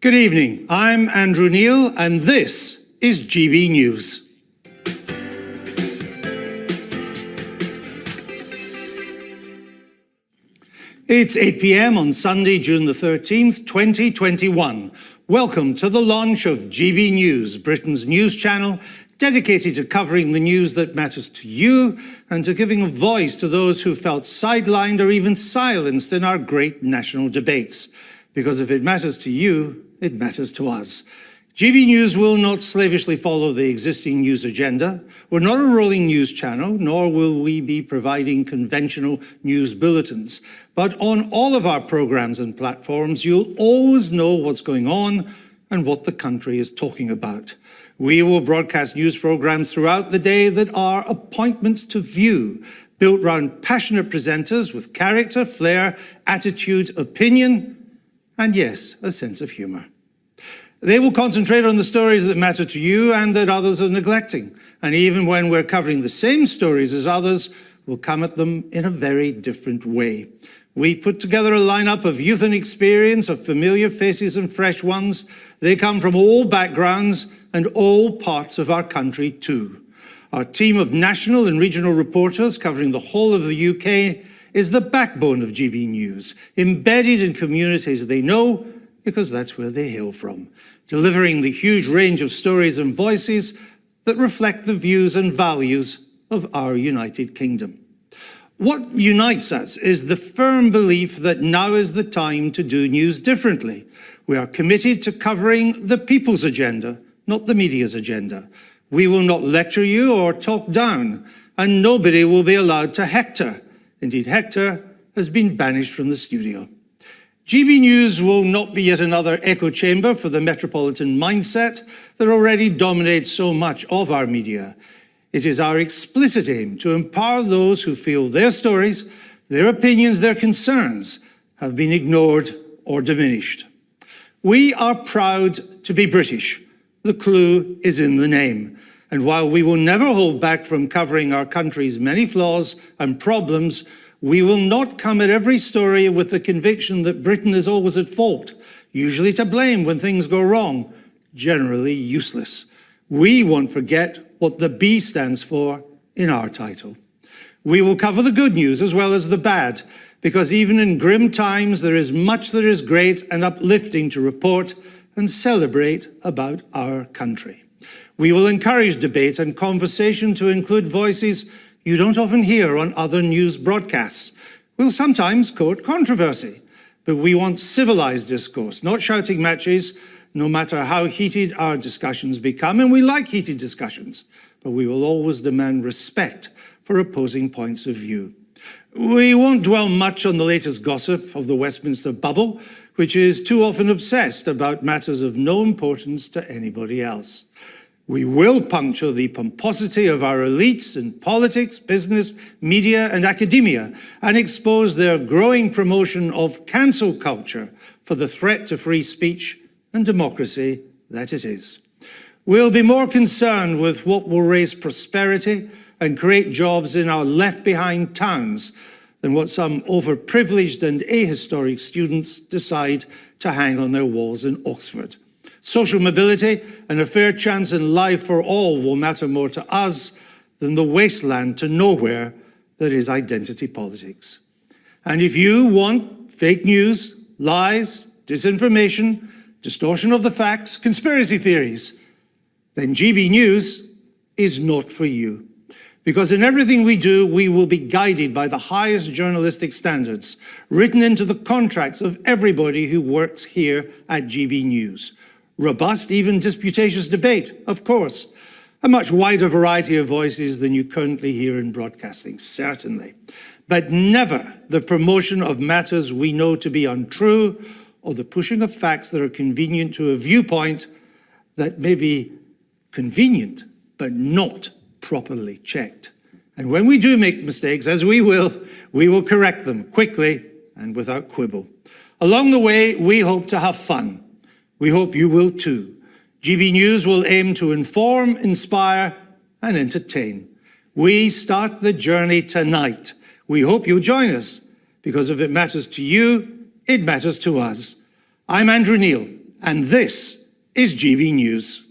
Good evening, I'm Andrew Neil and this is GB News. It's 8 p.m. on Sunday, June the 13th, 2021. Welcome to the launch of GB News, Britain's news channel dedicated to covering the news that matters to you and to giving a voice to those who felt sidelined or even silenced in our great national debates. Because if it matters to you, it matters to us. GB News will not slavishly follow the existing news agenda. We're not a rolling news channel, nor will we be providing conventional news bulletins. But on all of our programs and platforms, you'll always know what's going on and what the country is talking about. We will broadcast news programs throughout the day that are appointments to view, built around passionate presenters with character, flair, attitude, opinion, and yes, a sense of humour. They will concentrate on the stories that matter to you and that others are neglecting. And even when we're covering the same stories as others, we'll come at them in a very different way. We've put together a lineup of youth and experience, of familiar faces and fresh ones. They come from all backgrounds and all parts of our country too. Our team of national and regional reporters covering the whole of the UK is the backbone of GB News, embedded in communities they know because that's where they hail from, delivering the huge range of stories and voices that reflect the views and values of our United Kingdom. What unites us is the firm belief that now is the time to do news differently. We are committed to covering the people's agenda, not the media's agenda. We will not lecture you or talk down, and nobody will be allowed to hector. Indeed, Hector has been banished from the studio. GB News will not be yet another echo chamber for the metropolitan mindset that already dominates so much of our media. It is our explicit aim to empower those who feel their stories, their opinions, their concerns have been ignored or diminished. We are proud to be British. The clue is in the name. And while we will never hold back from covering our country's many flaws and problems, we will not come at every story with the conviction that Britain is always at fault, usually to blame when things go wrong, generally useless. We won't forget what the B stands for in our title. We will cover the good news as well as the bad, because even in grim times, there is much that is great and uplifting to report and celebrate about our country. We will encourage debate and conversation to include voices you don't often hear on other news broadcasts. We'll sometimes court controversy, but we want civilized discourse, not shouting matches, no matter how heated our discussions become. And we like heated discussions, but we will always demand respect for opposing points of view. We won't dwell much on the latest gossip of the Westminster bubble, which is too often obsessed about matters of no importance to anybody else. We will puncture the pomposity of our elites in politics, business, media and academia and expose their growing promotion of cancel culture for the threat to free speech and democracy that it is. We'll be more concerned with what will raise prosperity and create jobs in our left-behind towns than what some overprivileged and ahistoric students decide to hang on their walls in Oxford. Social mobility and a fair chance in life for all will matter more to us than the wasteland to nowhere that is identity politics. And if you want fake news, lies, disinformation, distortion of the facts, conspiracy theories, then GB News is not for you. Because in everything we do, we will be guided by the highest journalistic standards written into the contracts of everybody who works here at GB News. Robust, even disputatious debate, of course. A much wider variety of voices than you currently hear in broadcasting, certainly. But never the promotion of matters we know to be untrue or the pushing of facts that are convenient to a viewpoint that may be convenient but not properly checked. And when we do make mistakes, as we will correct them quickly and without quibble. Along the way, we hope to have fun. We hope you will too. GB News will aim to inform, inspire, and entertain. We start the journey tonight. We hope you'll join us, because if it matters to you, it matters to us. I'm Andrew Neil, And this is GB News.